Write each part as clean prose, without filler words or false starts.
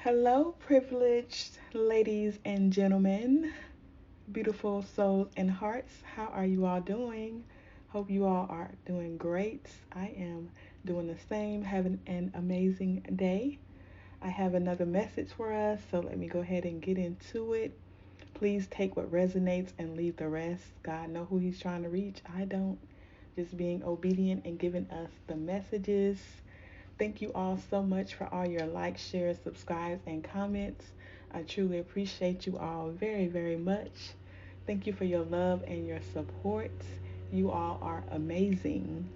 Hello, privileged ladies and gentlemen, beautiful souls and hearts. How are you all doing? Hope you all are doing great. I am doing the same, having an amazing day. I have another message for us, so let me go ahead and get into it. Please take what resonates and leave the rest. God know who he's trying to reach. I don't. Just being obedient and giving us the messages. Thank you all so much for all your likes, shares, subscribes, and comments. I truly appreciate you all very, very much. Thank you for your love and your support. You all are amazing.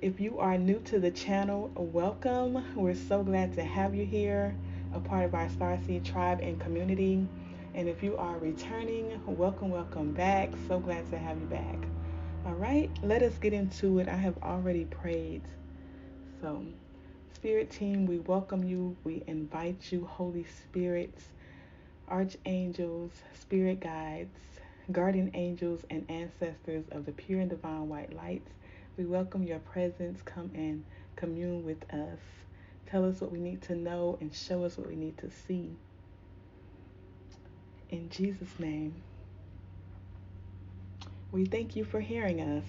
If you are new to the channel, welcome. We're so glad to have you here, a part of our Starseed tribe and community. And if you are returning, welcome, welcome back. So glad to have you back. All right, let us get into it. I have already prayed. So, Spirit team, we welcome you. We invite you, Holy Spirits, archangels, spirit guides, guardian angels, and ancestors of the pure and divine white lights. We welcome your presence. Come and commune with us. Tell us what we need to know and show us what we need to see. In Jesus' name, we thank you for hearing us.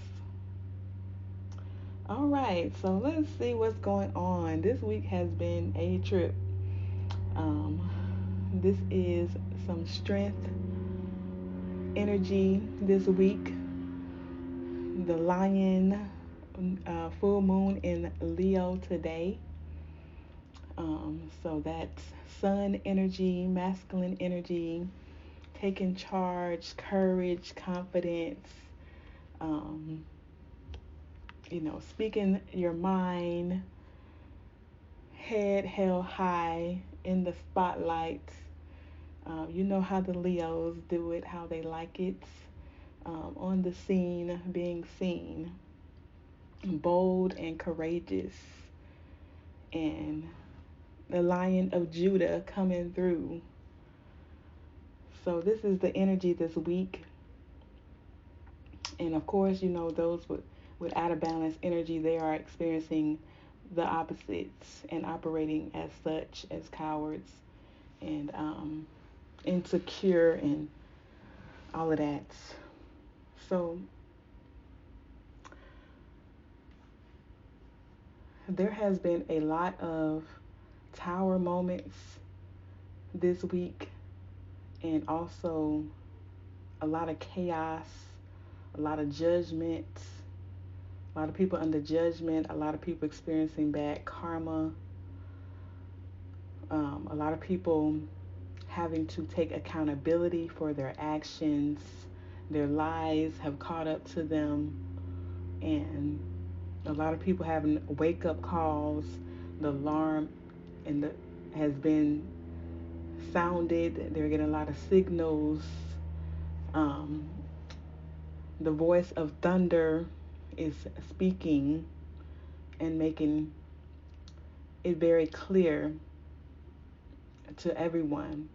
All right, so let's see what's going on. This week has been a trip. Um, this is some strength energy this week. The lion, full moon in Leo today. So that's sun energy, masculine energy, taking charge, courage, confidence, um, speaking your mind, head held high in the spotlight. You know how the Leos do it, how they like it. On the scene, being seen, bold and courageous, and the Lion of Judah coming through. So this is the energy this week. And of course, those with out of balance energy, they are experiencing the opposites and operating as such, as cowards and insecure and all of that. So there has been a lot of tower moments this week, and also a lot of chaos, a lot of judgment, a lot of people under judgment, a lot of people experiencing bad karma, a lot of people having to take accountability for their actions. Their lies have caught up to them, and a lot of people having wake up calls. The alarm has been sounded. They're getting a lot of signals. Um, the voice of thunder is speaking and making it very clear to everyone.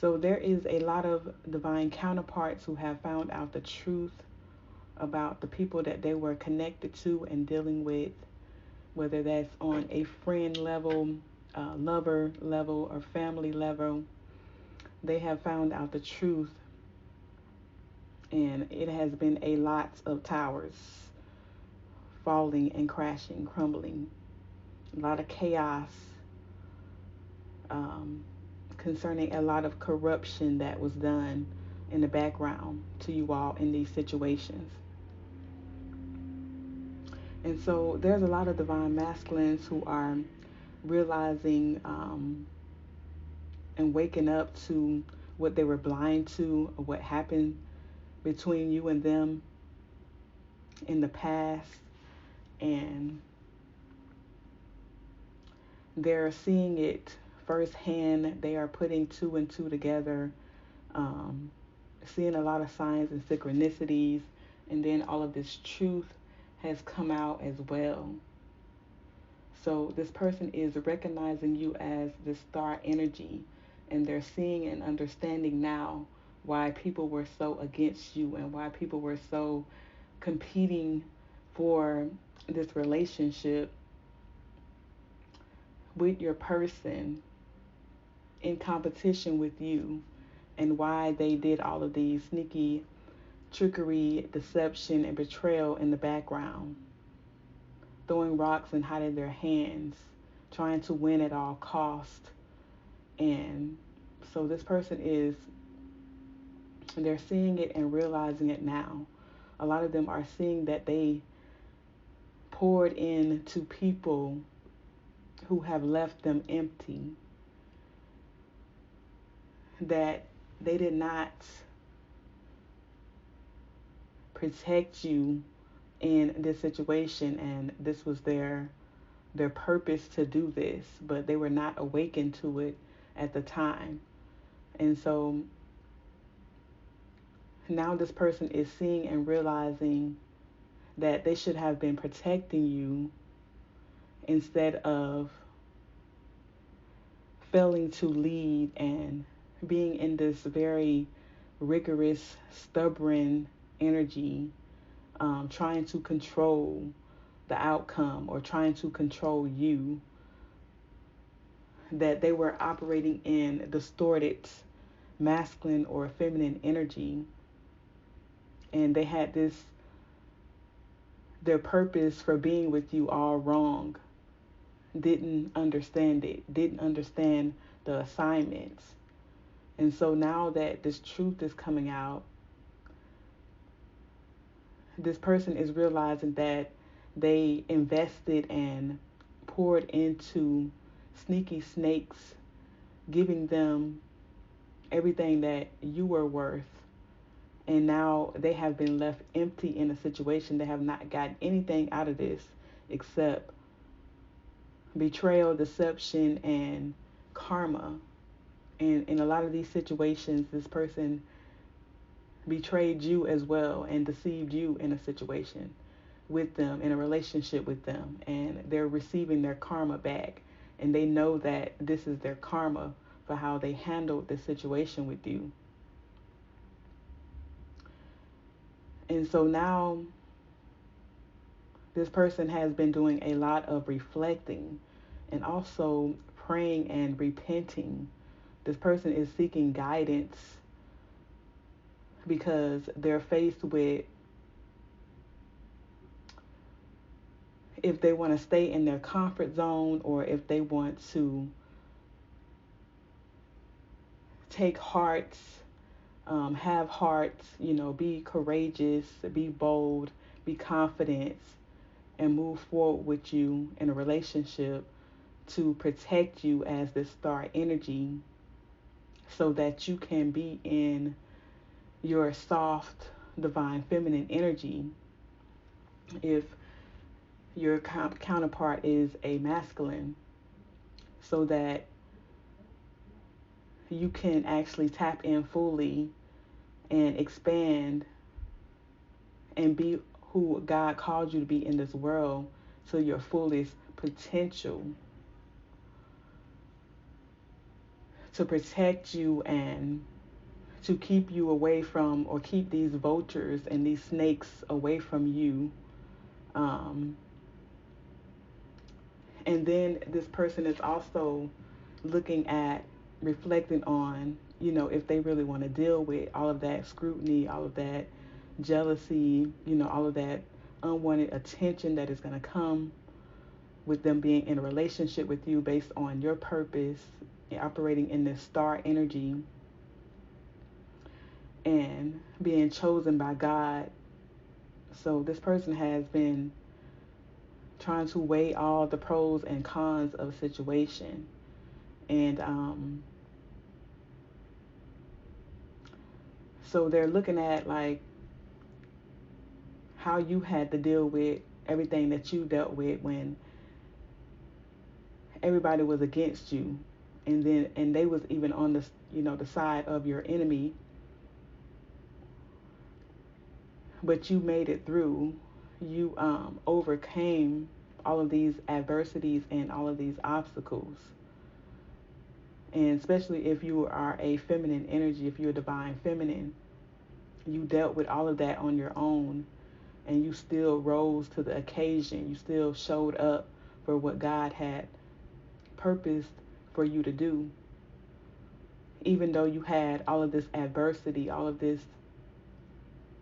So there is a lot of divine counterparts who have found out the truth about the people that they were connected to and dealing with, whether that's on a friend level, lover level, or family level. They have found out the truth, and it has been a lot of towers falling and crashing, crumbling, a lot of chaos, um, concerning a lot of corruption that was done in the background to you all in these situations. And so there's a lot of divine masculines who are realizing and waking up to what they were blind to, or what happened between you and them in the past. And they're seeing it firsthand. They are putting two and two together, seeing a lot of signs and synchronicities. And then all of this truth has come out as well. So this person is recognizing you as this star energy, and they're seeing and understanding now why people were so against you and why people were so competing for this relationship with your person. in competition with you, and why they did all of these sneaky trickery, deception, and betrayal in the background, throwing rocks and hiding their hands, trying to win at all cost. And so this person is, they're seeing it and realizing it now. A lot of them are seeing that they poured into people who have left them empty, that they did not protect you in this situation, and this was their purpose to do this, but they were not awakened to it at the time. And so now this person is seeing and realizing that they should have been protecting you instead of failing to lead and being in this very rigorous, stubborn energy, trying to control the outcome or trying to control you, that they were operating in distorted masculine or feminine energy, and they had their purpose for being with you all wrong, didn't understand it, didn't understand the assignments. And so now that this truth is coming out, this person is realizing that they invested and poured into sneaky snakes, giving them everything that you were worth. And now they have been left empty in a situation. They have not gotten anything out of this except betrayal, deception, and karma. And in a lot of these situations, this person betrayed you as well and deceived you in a situation with them, in a relationship with them, and they're receiving their karma back, and they know that this is their karma for how they handled the situation with you. And so now this person has been doing a lot of reflecting and also praying and repenting. This person is seeking guidance because they're faced with if they want to stay in their comfort zone or if they want to take hearts, have hearts, be courageous, be bold, be confident, and move forward with you in a relationship to protect you as this star energy so that you can be in your soft, divine, feminine energy. If your counterpart is a masculine, so that you can actually tap in fully and expand and be who God called you to be in this world to your fullest potential, to protect you and to keep you away from, or keep these vultures and these snakes away from you. And then this person is also looking at, reflecting on, if they really want to deal with all of that scrutiny, all of that jealousy, all of that unwanted attention that is going to come with them being in a relationship with you based on your purpose and operating in this star energy and being chosen by God. So this person has been trying to weigh all the pros and cons of a situation. And so they're looking at like how you had to deal with everything that you dealt with when everybody was against you, and they was even on the side of your enemy, but you made it through. You overcame all of these adversities and all of these obstacles. And especially if you are a feminine energy, if you're a divine feminine, you dealt with all of that on your own, and you still rose to the occasion. You still showed up for what God had purposed for you to do. even though you had all of this adversity, all of this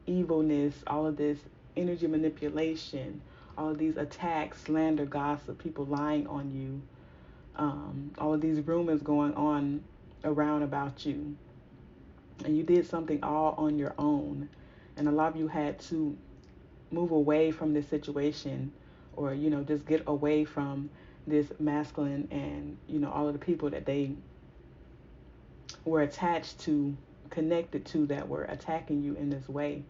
evilness, all of this energy manipulation, all of these attacks, slander, gossip, people lying on you, all of these rumors going on around about you, and you did something all on your own, and a lot of you had to move away from this situation, or just get away from this masculine, and all of the people that they were attached to, connected to, that were attacking you in this way.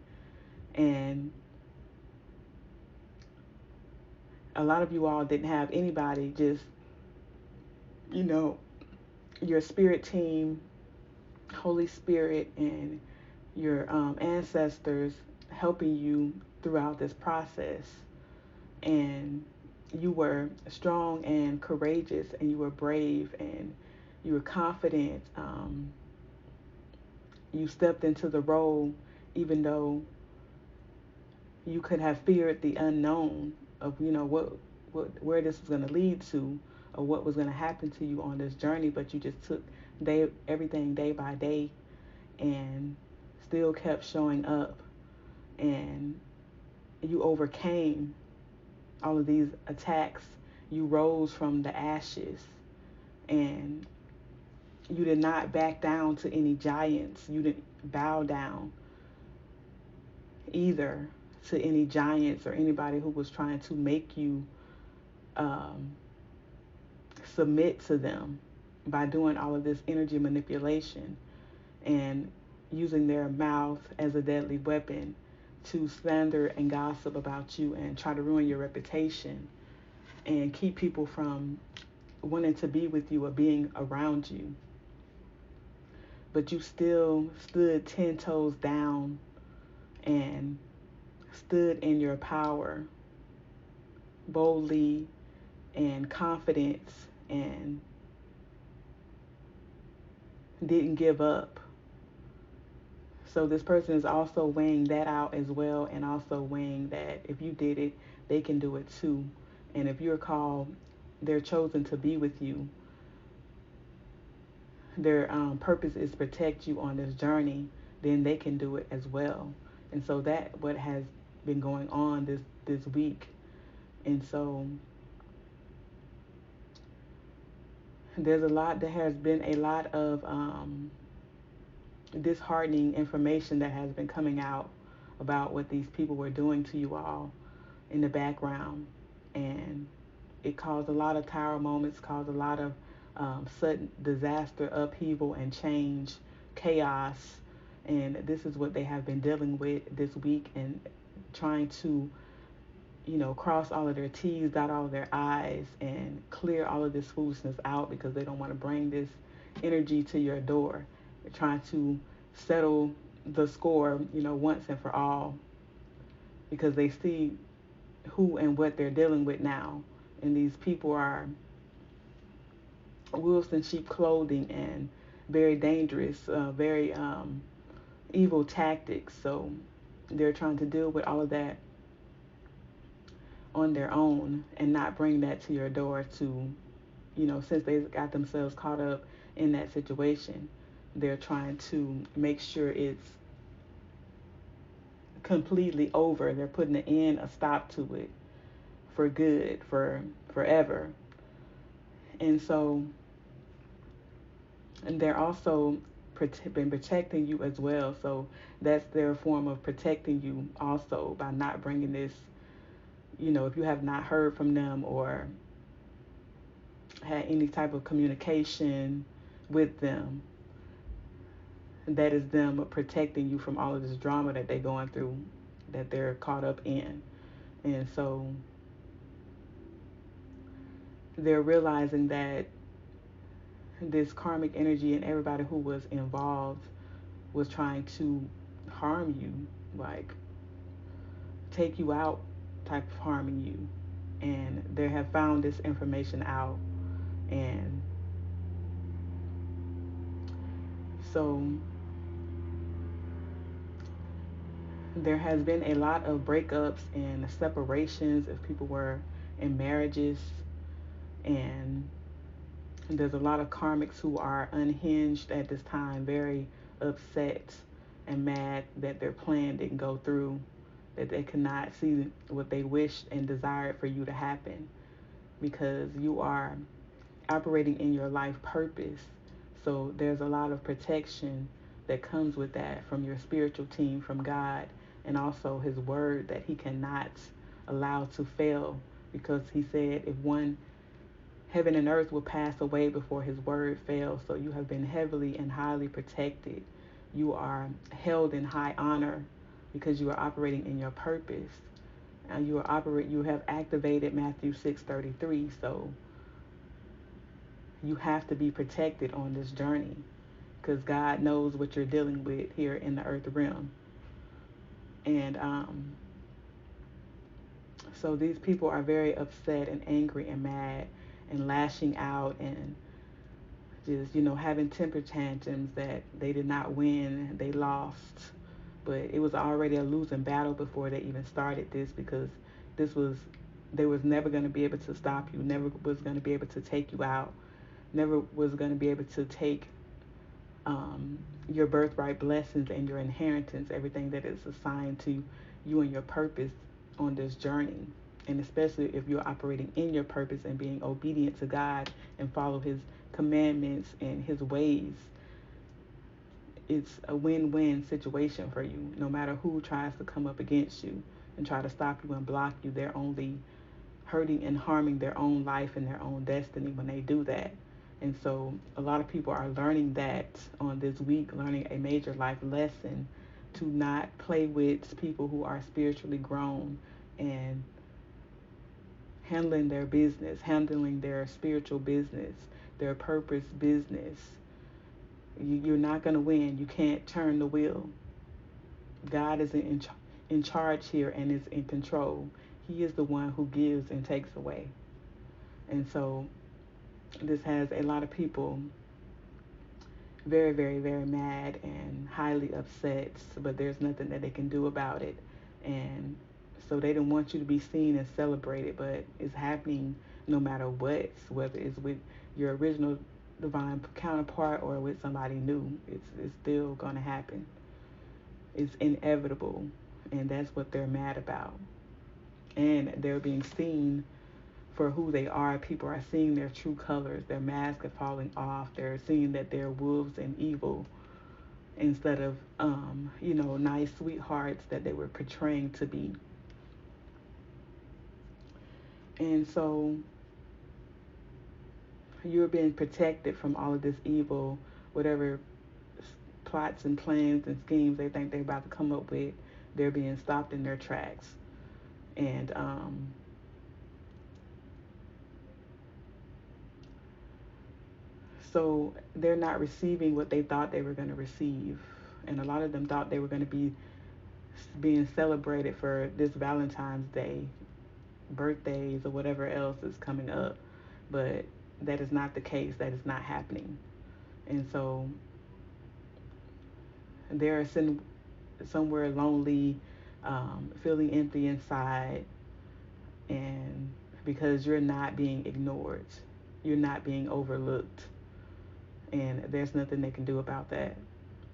And a lot of you all didn't have anybody, just you know your spirit team, Holy Spirit, and your ancestors helping you throughout this process. And you were strong and courageous, and you were brave, and you were confident. You stepped into the role, even though you could have feared the unknown of where this was going to lead to, or what was going to happen to you on this journey. But you just took everything day by day, and still kept showing up, and you overcame all of these attacks. You rose from the ashes, and you did not back down to any giants. You didn't bow down either to any giants or anybody who was trying to make you um, submit to them by doing all of this energy manipulation and using their mouth as a deadly weapon to slander and gossip about you and try to ruin your reputation and keep people from wanting to be with you or being around you. But you still stood 10 toes down and stood in your power boldly and confidence, and didn't give up. So this person is also weighing that out as well, and also weighing that if you did it, they can do it too. And if you're called, they're chosen to be with you. Their purpose is to protect you on this journey, then they can do it as well. And so that what has been going on this week. And so there has been a lot of disheartening information that has been coming out about what these people were doing to you all in the background. And it caused a lot of tower moments, caused a lot of sudden disaster, upheaval, and change, chaos. And this is what they have been dealing with this week, and trying to cross all of their T's, dot all of their I's, and clear all of this foolishness out, because they don't want to bring this energy to your door. They're trying to settle the score, once and for all, because they see who and what they're dealing with now. And these people are wolves in sheep clothing, and very dangerous, very evil tactics. So they're trying to deal with all of that on their own, and not bring that to your door to, since they got themselves caught up in that situation. They're trying to make sure it's completely over. They're putting an end, a stop to it for good, for forever. And so, and they're also been protecting you as well. So that's their form of protecting you also, by not bringing this, if you have not heard from them or had any type of communication with them, that is them protecting you from all of this drama that they're going through, that they're caught up in. And so they're realizing that this karmic energy and everybody who was involved was trying to harm you, like take you out, type of harming you. And they have found this information out. And so there has been a lot of breakups and separations if people were in marriages, and And there's a lot of karmics who are unhinged at this time, very upset and mad that their plan didn't go through, that they could not see what they wished and desired for you to happen, because you are operating in your life purpose. So there's a lot of protection that comes with that from your spiritual team, from God, and also His word that He cannot allow to fail, because He said if one heaven and earth will pass away before His word fails. So you have been heavily and highly protected. You are held in high honor because you are operating in your purpose. And you have activated Matthew 6:33. So you have to be protected on this journey because God knows what you're dealing with here in the earth realm. And so these people are very upset and angry and mad and lashing out and just, having temper tantrums that they did not win, they lost. But it was already a losing battle before they even started this, because this was they was never going to be able to stop you, never was going to be able to take you out, never was going to be able to take your birthright blessings and your inheritance, everything that is assigned to you and your purpose on this journey. And especially if you're operating in your purpose and being obedient to God and follow His commandments and His ways, it's a win-win situation for you. No matter who tries to come up against you and try to stop you and block you, they're only hurting and harming their own life and their own destiny when they do that. And so a lot of people are learning that on this week, learning a major life lesson to not play with people who are spiritually grown and handling their business, handling their spiritual business, their purpose business. You're not going to win. You can't turn the wheel. God is in charge here and is in control. He is the one who gives and takes away. And so this has a lot of people very, very, very mad and highly upset, but there's nothing that they can do about it. And so they don't want you to be seen and celebrated, but it's happening no matter what, whether it's with your original divine counterpart or with somebody new. It's still going to happen. It's inevitable, and that's what they're mad about. And they're being seen for who they are. People are seeing their true colors. Their masks are falling off. They're seeing that they're wolves and evil instead of, nice sweethearts that they were portraying to be. And so you're being protected from all of this evil, whatever plots and plans and schemes they think they're about to come up with. They're being stopped in their tracks. And so they're not receiving what they thought they were going to receive. And a lot of them thought they were going to be being celebrated for this Valentine's Day, birthdays, or whatever else is coming up. But that is not the case. That is not happening. And so they're somewhere lonely, feeling empty inside, and because you're not being ignored, you're not being overlooked, and there's nothing they can do about that.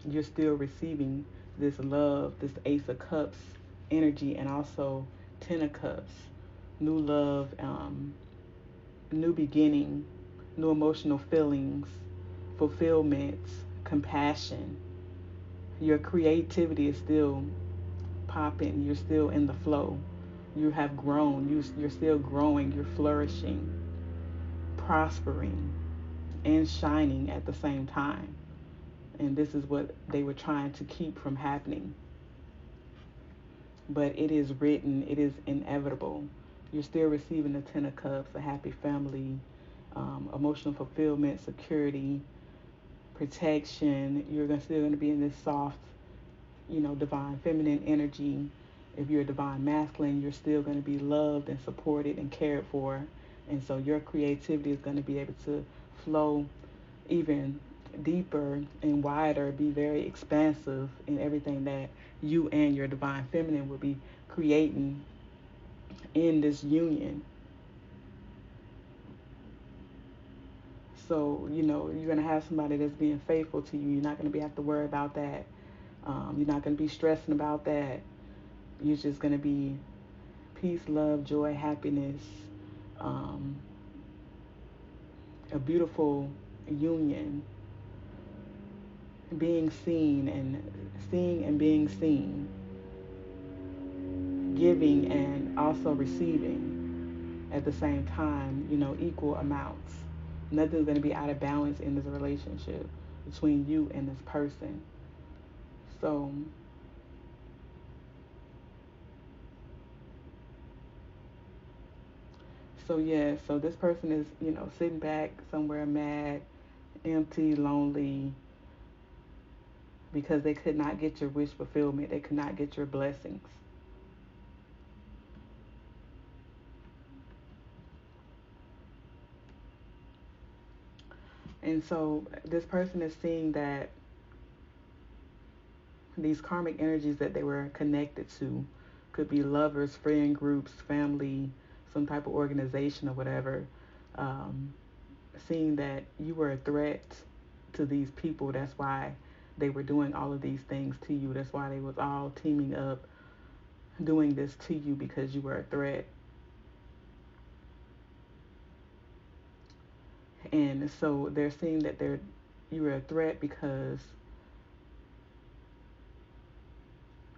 You're still receiving this love, this Ace of Cups energy, and also Ten of Cups, new love, new beginning, new emotional feelings, fulfillment, compassion. Your creativity is still popping. You're still in the flow. You have grown. You're still growing. You're flourishing, prospering, and shining at the same time. And this is what they were trying to keep from happening. But it is written, it is inevitable. You're still receiving the Ten of Cups, a happy family, emotional fulfillment, security, protection. You're still going to be in this soft, divine feminine energy. If you're a divine masculine, you're still going to be loved and supported and cared for. And so your creativity is going to be able to flow even deeper and wider, be very expansive in everything that you and your divine feminine will be creating in this union. So, you're going to have somebody that's being faithful to you. You're not going to have to worry about that. You're not going to be stressing about that. You're just going to be peace, love, joy, happiness, um, a beautiful union, being seen and seeing and being seen, giving and also receiving at the same time, equal amounts. Nothing's going to be out of balance in this relationship between you and this person. So, yeah, so this person is, sitting back somewhere mad, empty, lonely, because they could not get your wish fulfillment. They could not get your blessings. And so this person is seeing that these karmic energies that they were connected to could be lovers, friend groups, family, some type of organization or whatever. Um, Seeing that you were a threat to these people. That's why they were doing all of these things to you. That's why they was all teaming up doing this to you, because you were a threat. And so they're seeing that you were a threat because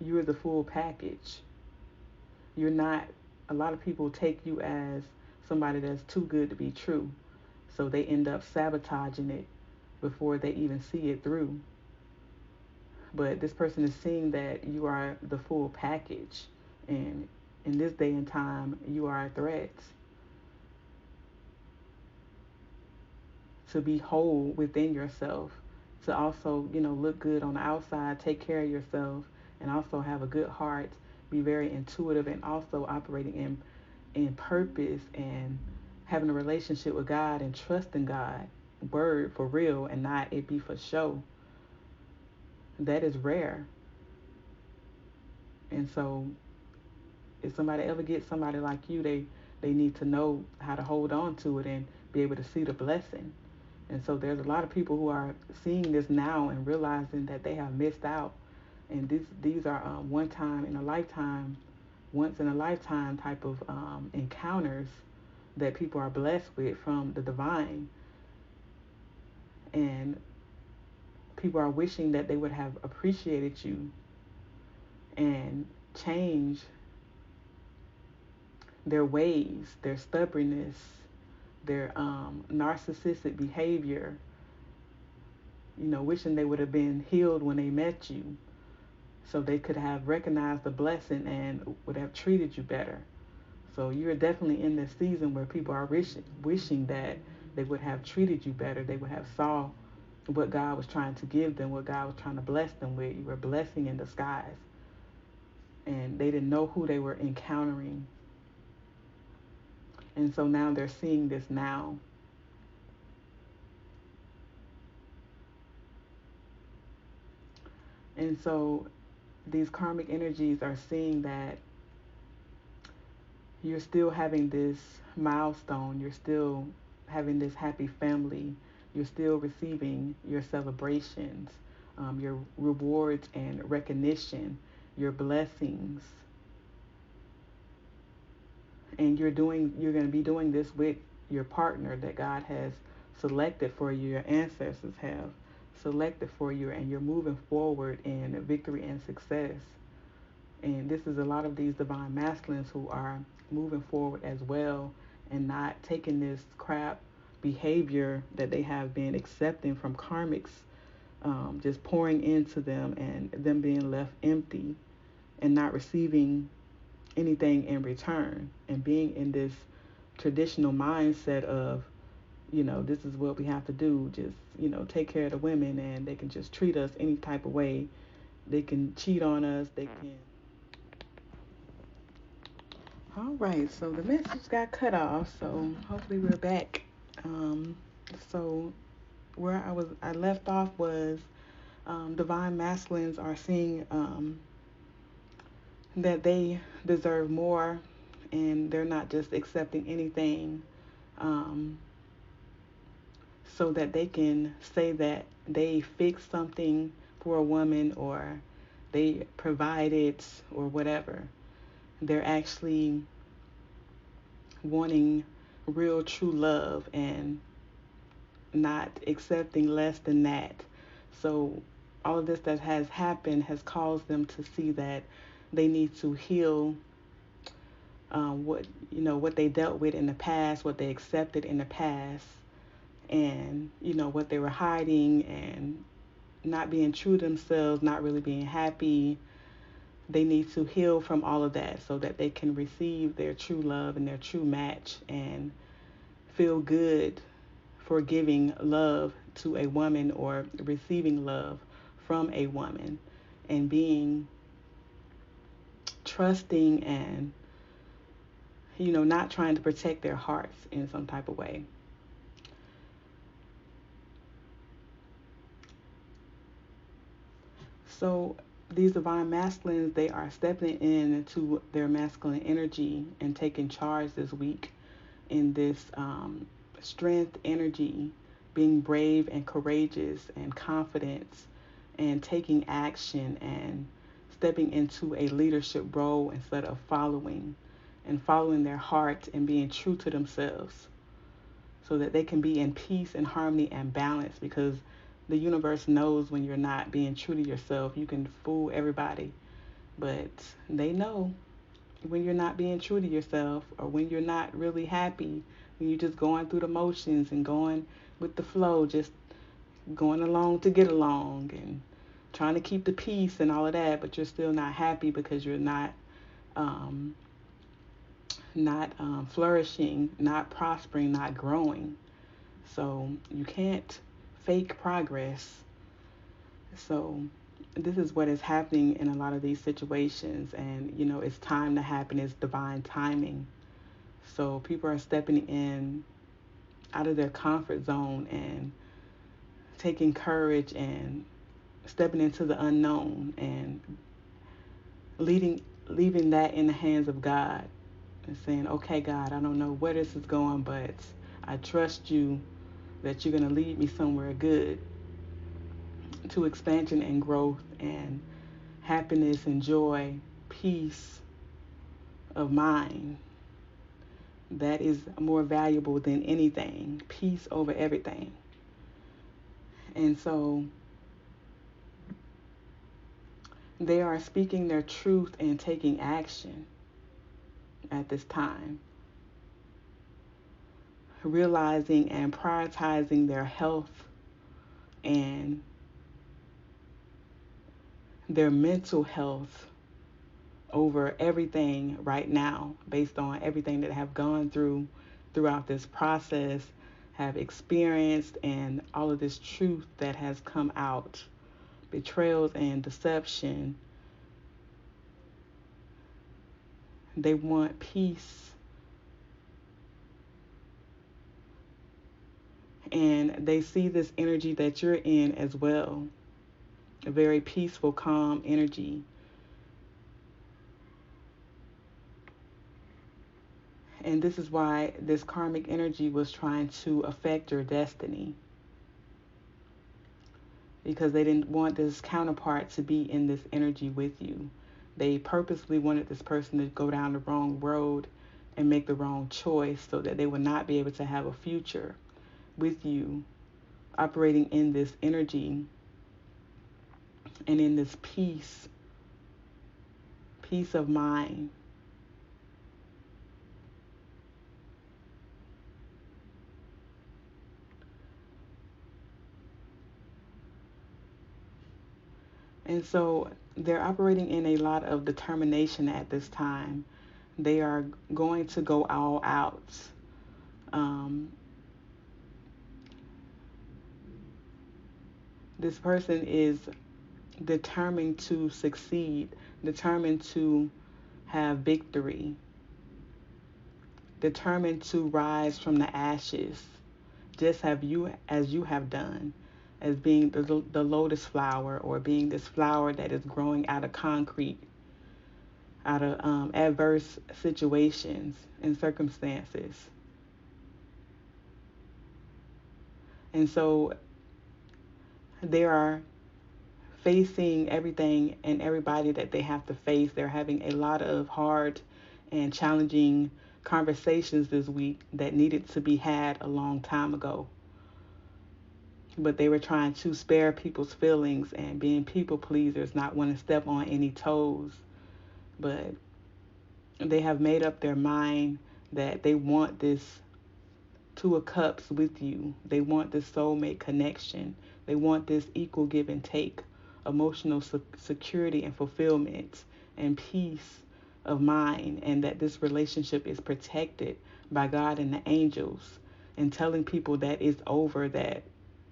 you're the full package. You're not, a lot of people take you as somebody that's too good to be true. So they end up sabotaging it before they even see it through. But this person is seeing that you are the full package. And in this day and time, you are a threat. To be whole within yourself, to also, look good on the outside, take care of yourself, and also have a good heart, be very intuitive, and also operating in purpose and having a relationship with God and trusting God, word for real, and not it be for show. That is rare. And so if somebody ever gets somebody like you, they need to know how to hold on to it and be able to see the blessing. And so there's a lot of people who are seeing this now and realizing that they have missed out. And these are once in a lifetime type of encounters that people are blessed with from the divine. And people are wishing that they would have appreciated you and changed their ways, their stubbornness, their narcissistic behavior, wishing they would have been healed when they met you, so they could have recognized the blessing and would have treated you better. So you're definitely in this season where people are wishing that they would have treated you better. They would have saw what God was trying to give them, what God was trying to bless them with. You were a blessing in disguise. And they didn't know who they were encountering. And so now they're seeing this now. And so these karmic energies are seeing that you're still having this milestone, you're still having this happy family, you're still receiving your celebrations, your rewards and recognition, your blessings. And you're going to be doing this with your partner that God has selected for you, your ancestors have selected for you, and you're moving forward in victory and success. And this is a lot of these divine masculines who are moving forward as well and not taking this crap behavior that they have been accepting from karmics, just pouring into them and them being left empty and not receiving anything in return, and being in this traditional mindset of, this is what we have to do, just, take care of the women, and they can just treat us any type of way. They can cheat on us, they can. All right, so the message got cut off, so hopefully we're back. Um, so where I left off was, divine masculines are seeing that they deserve more, and they're not just accepting anything. Um, so that they can say that they fixed something for a woman or they provided or whatever. They're actually wanting real true love and not accepting less than that. So all of this that has happened has caused them to see that they need to heal what they dealt with in the past, what they accepted in the past, and what they were hiding and not being true to themselves, not really being happy. They need to heal from all of that so that they can receive their true love and their true match and feel good for giving love to a woman or receiving love from a woman and being trusting and not trying to protect their hearts in some type of way. So these divine masculines, they are stepping into their masculine energy and taking charge this week in this strength energy, being brave and courageous and confident and taking action and stepping into a leadership role instead of following their heart and being true to themselves so that they can be in peace and harmony and balance, because the universe knows when you're not being true to yourself. You can fool everybody, but they know when you're not being true to yourself or when you're not really happy, when you're just going through the motions and going with the flow, just going along to get along and trying to keep the peace and all of that, but you're still not happy because you're um, not flourishing, not prospering, not growing. So you can't fake progress. So this is what is happening in a lot of these situations, and it's time to happen. It's divine timing. So people are stepping in out of their comfort zone and taking courage and stepping into the unknown and leaving that in the hands of God and saying, okay, God, I don't know where this is going, but I trust you that you're going to lead me somewhere good, to expansion and growth and happiness and joy, peace of mind. That is more valuable than anything. Peace over everything. And so they are speaking their truth and taking action at this time, realizing and prioritizing their health and their mental health over everything right now, based on everything that have gone throughout this process, have experienced, and all of this truth that has come out, betrayals and deception. They want peace, and they see this energy that you're in as well, a very peaceful, calm energy. And this is why this karmic energy was trying to affect your destiny, because they didn't want this counterpart to be in this energy with you. They purposely wanted this person to go down the wrong road and make the wrong choice so that they would not be able to have a future with you, operating in this energy and in this peace of mind. And so they're operating in a lot of determination at this time. They are going to go all out. Um, this person is determined to succeed, determined to have victory, determined to rise from the ashes, just as you have done, as being the lotus flower, or being this flower that is growing out of concrete, out of adverse situations and circumstances. And so they are facing everything and everybody that they have to face. They're having a lot of hard and challenging conversations this week that needed to be had a long time ago. But they were trying to spare people's feelings and being people pleasers, not want to step on any toes. But they have made up their mind that they want this Two of Cups with you. They want this soulmate connection. They want this equal give and take, emotional security and fulfillment and peace of mind, and that this relationship is protected by God and the angels, and telling people that it's over, that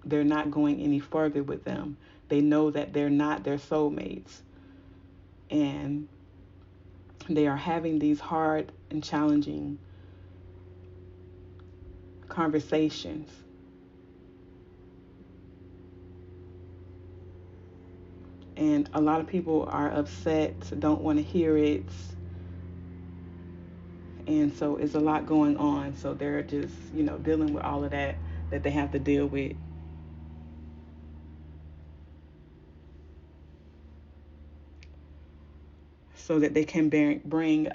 they're not going any further with them. They know that they're not their soulmates. And they are having these hard and challenging conversations. And a lot of people are upset, don't want to hear it. And so it's a lot going on. So they're just, dealing with all of that they have to deal with. So that they can bring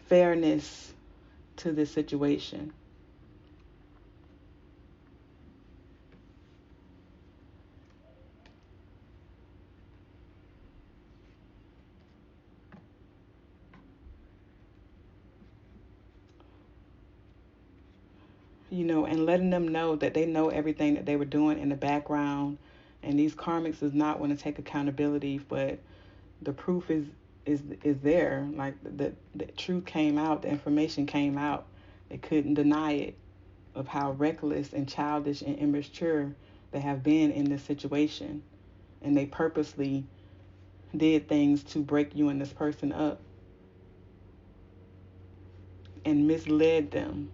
fairness to this situation. And letting them know that they know everything that they were doing in the background. And these karmics does not want to take accountability, but the proof is there. Like the truth came out, the information came out. They couldn't deny it, of how reckless and childish and immature they have been in this situation. And they purposely did things to break you and this person up and misled them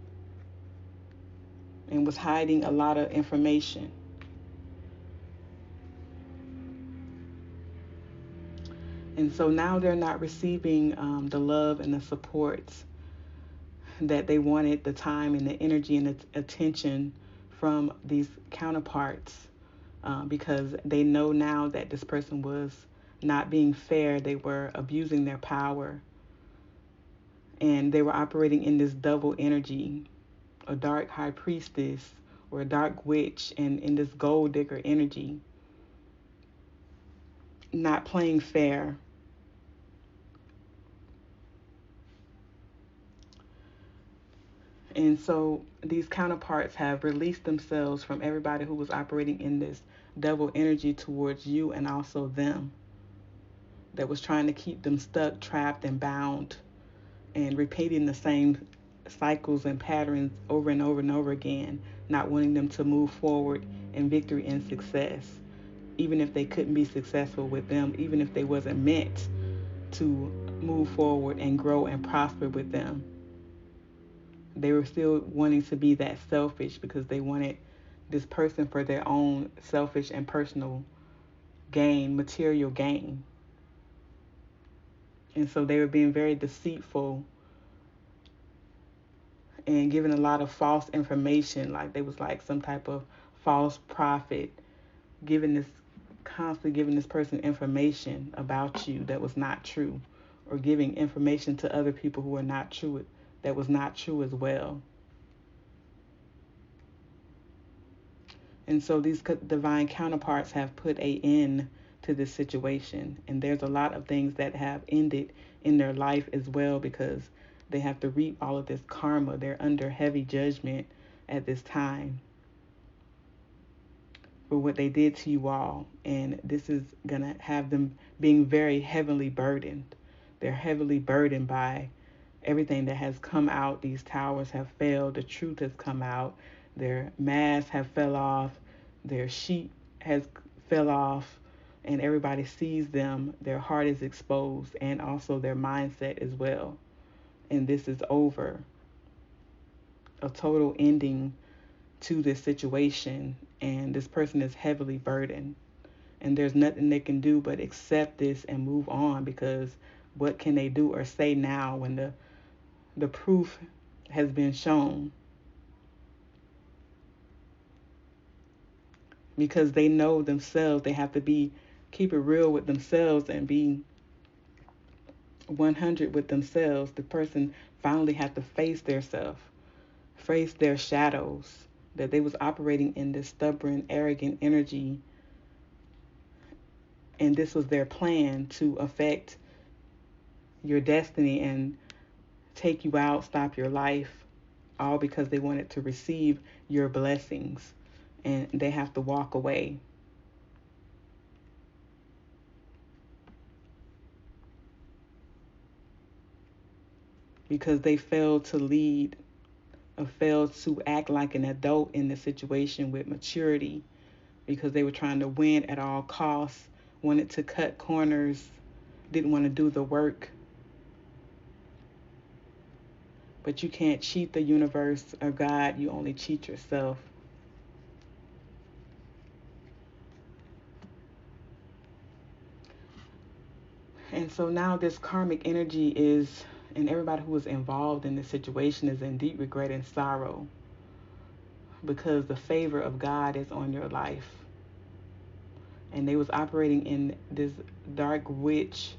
and was hiding a lot of information. And so now they're not receiving the love and the support that they wanted, the time and the energy and the attention from these counterparts, because they know now that this person was not being fair. They were abusing their power, and they were operating in this double energy, a dark high priestess or a dark witch, and in this gold digger energy, not playing fair. And so these counterparts have released themselves from everybody who was operating in this double energy towards you and also them, that was trying to keep them stuck, trapped, and bound, and repeating the same cycles and patterns over and over and over again, not wanting them to move forward in victory and success, even if they couldn't be successful with them, even if they wasn't meant to move forward and grow and prosper with them. They were still wanting to be that selfish because they wanted this person for their own selfish and personal gain, material gain. And so they were being very deceitful and giving a lot of false information, like they was like some type of false prophet, giving this constantly giving this person information about you that was not true, or giving information to other people who are not true, that was not true as well. And so these divine counterparts have put a end to this situation. And there's a lot of things that have ended in their life as well, because they have to reap all of this karma. They're under heavy judgment at this time for what they did to you all. And this is going to have them being very heavily burdened. They're heavily burdened by everything that has come out. These towers have failed. The truth has come out. Their masks have fell off. Their sheet has fell off. And everybody sees them. Their heart is exposed, and also their mindset as well. And this is over. A total ending to this situation. And this person is heavily burdened. And there's nothing they can do but accept this and move on, because what can they do or say now when the proof has been shown? because they know themselves. They have to be keep it real with themselves and be 100 with themselves. The person finally have to face their self, face their shadows, that they was operating in this stubborn, arrogant energy, and this was their plan to affect your destiny and take you out, stop your life, all because they wanted to receive your blessings, and they have to walk away. Because they failed to lead or failed to act like an adult in the situation with maturity, because they were trying to win at all costs, wanted to cut corners, didn't want to do the work. But you can't cheat the universe or God, you only cheat yourself. And so now this karmic energy is, and everybody who was involved in this situation is in deep regret and sorrow, because the favor of God is on your life. And they was operating in this dark witch,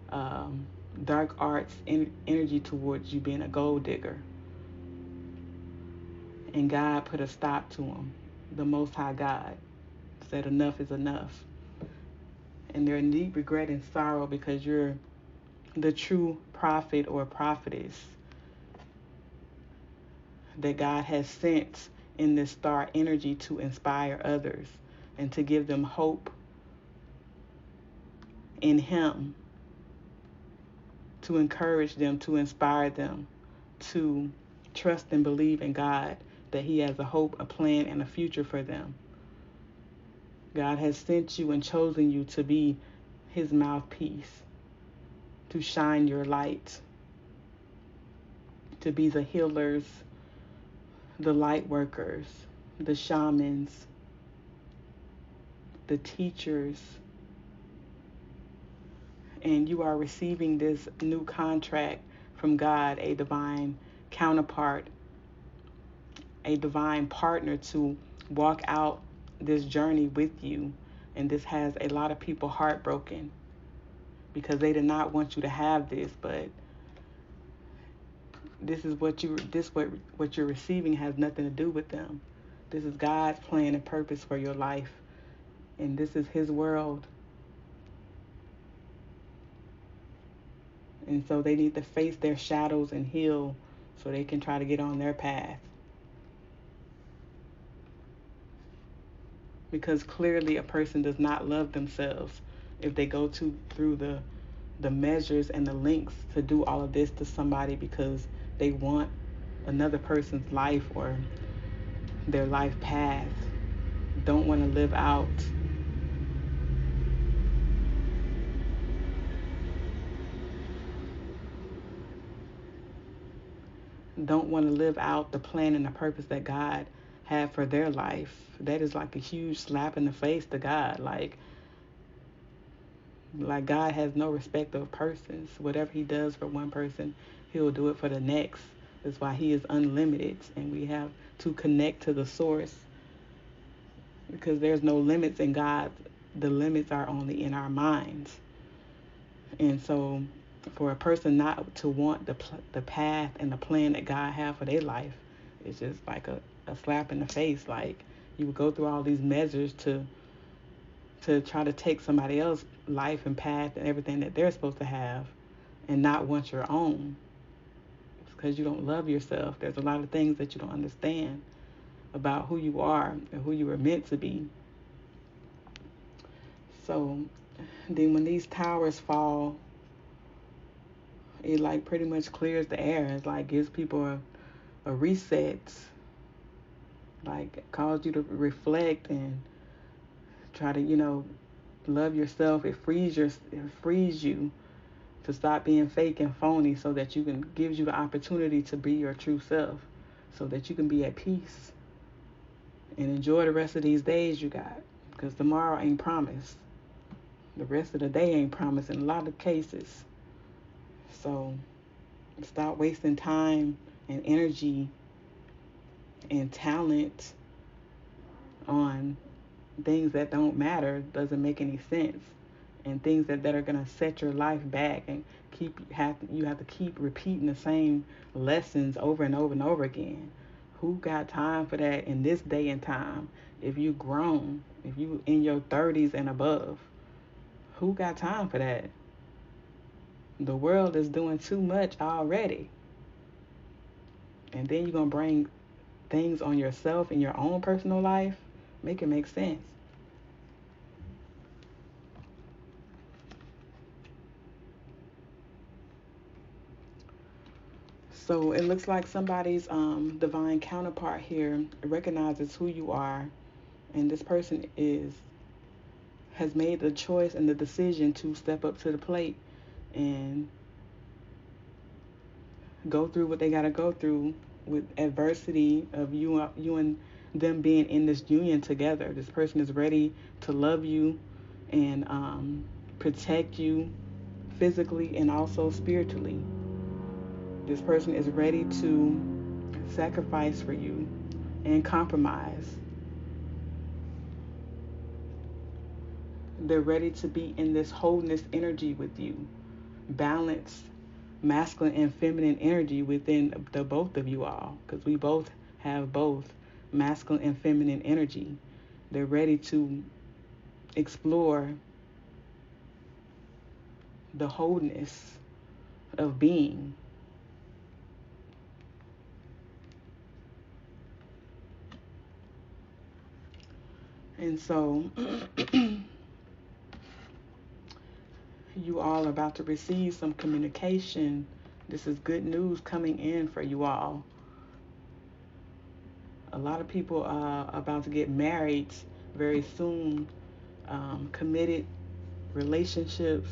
um, dark arts energy towards you being a gold digger. And God put a stop to them. The Most High God said enough is enough. And they're in deep regret and sorrow because you're the true prophet or prophetess that God has sent in this star energy to inspire others and to give them hope in Him, to encourage them, to inspire them, to trust and believe in God, that He has a hope, a plan, and a future for them. God has sent you and chosen you to be His mouthpiece, to shine your light, to be the healers, the light workers, the shamans, the teachers. And you are receiving this new contract from God, a divine counterpart, a divine partner to walk out this journey with you. And this has a lot of people heartbroken because they did not want you to have this, but this is what you're receiving has nothing to do with them. This is God's plan and purpose for your life, and this is His world. And so they need to face their shadows and heal so they can try to get on their path. Because clearly a person does not love themselves if they go through the measures and the links to do all of this to somebody because they want another person's life or their life path, don't want to live out the plan and the purpose that God had for their life. That is like a huge slap in the face to God. Like God has no respect of persons. Whatever He does for one person, He'll do it for the next. That's why He is unlimited, and we have to connect to the source, because there's no limits in God. The limits are only in our minds. And so for a person not to want the path and the plan that God has for their life, it's just like a slap in the face. Like, you would go through all these measures to try to take somebody else's life and path and everything that they're supposed to have and not want your own. It's because you don't love yourself. There's a lot of things that you don't understand about who you are and who you were meant to be. So then when these towers fall, it like pretty much clears the air. It's like gives people a reset, like calls you to reflect and try to, love yourself. It frees you to stop being fake and phony, so that you can gives you the opportunity to be your true self, so that you can be at peace and enjoy the rest of these days you got, because tomorrow ain't promised. The rest of the day ain't promised in a lot of cases. So stop wasting time and energy and talent on things that don't matter doesn't make any sense, and things that are gonna set your life back and you have to keep repeating the same lessons over and over and over again. Who got time for that in this day and time? If you grown, if you in your 30s and above, who got time for that? The world is doing too much already. And then you're gonna bring things on yourself in your own personal life. Make it make sense. So it looks like somebody's divine counterpart here recognizes who you are, and this person is has made the choice and the decision to step up to the plate and go through what they got to go through with adversity of you and them being in this union together. This person is ready to love you and protect you physically and also spiritually. This person is ready to sacrifice for you and compromise. They're ready to be in this wholeness energy with you, balanced masculine and feminine energy within the both of you all, because we both have both masculine and feminine energy. They're ready to explore the wholeness of being. And so you all are about to receive some communication. This is good news coming in for you all. A lot of people are about to get married very soon, committed relationships,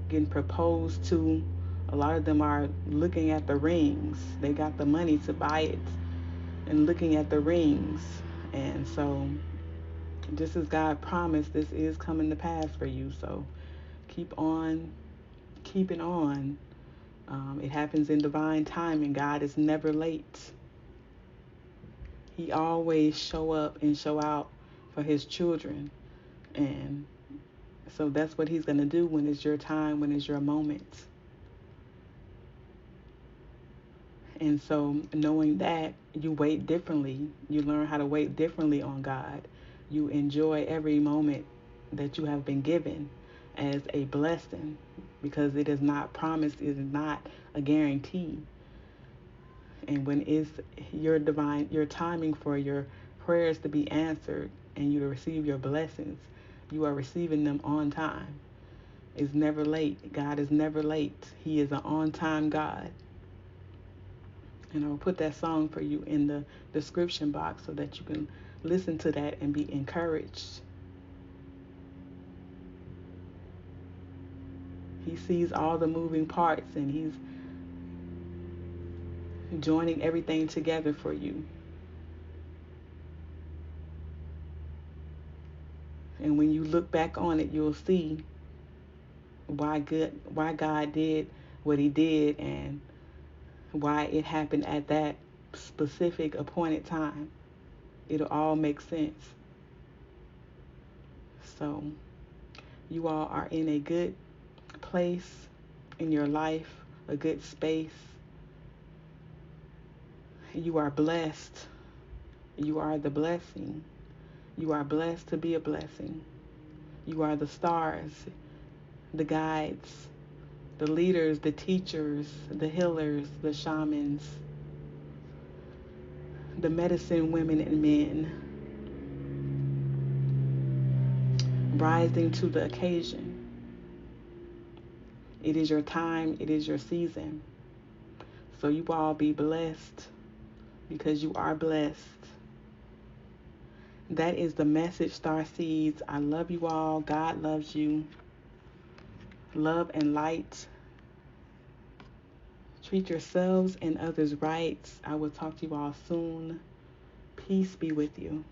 getting proposed to. A lot of them are looking at the rings. They got the money to buy it and looking at the rings. And so, just as God promised, this is coming to pass for you. So, keep on keeping on. It happens in divine time, and God is never late. He always show up and show out for his children. And so that's what he's going to do when it's your time, when it's your moment. And so knowing that, you wait differently. You learn how to wait differently on God. You enjoy every moment that you have been given as a blessing, because it is not promised, it is not a guarantee. And when it's your timing for your prayers to be answered and you to receive your blessings, you are receiving them on time. It's never late. God is never late. He is an on-time God. And I'll put that song for you in the description box so that you can listen to that and be encouraged. He sees all the moving parts and he's joining everything together for you. And when you look back on it, you'll see why God did what he did and why it happened at that specific appointed time. It'll all make sense. So you all are in a good place in your life, a good space. You are blessed. You are the blessing. You are blessed to be a blessing. You are the stars, the guides, the leaders, the teachers, the healers, the shamans, the medicine women and men, rising to the occasion. It is your time. It is your season. So you all be blessed because you are blessed. That is the message, Star Seeds. I love you all. God loves you. Love and light. Treat yourselves and others right. I will talk to you all soon. Peace be with you.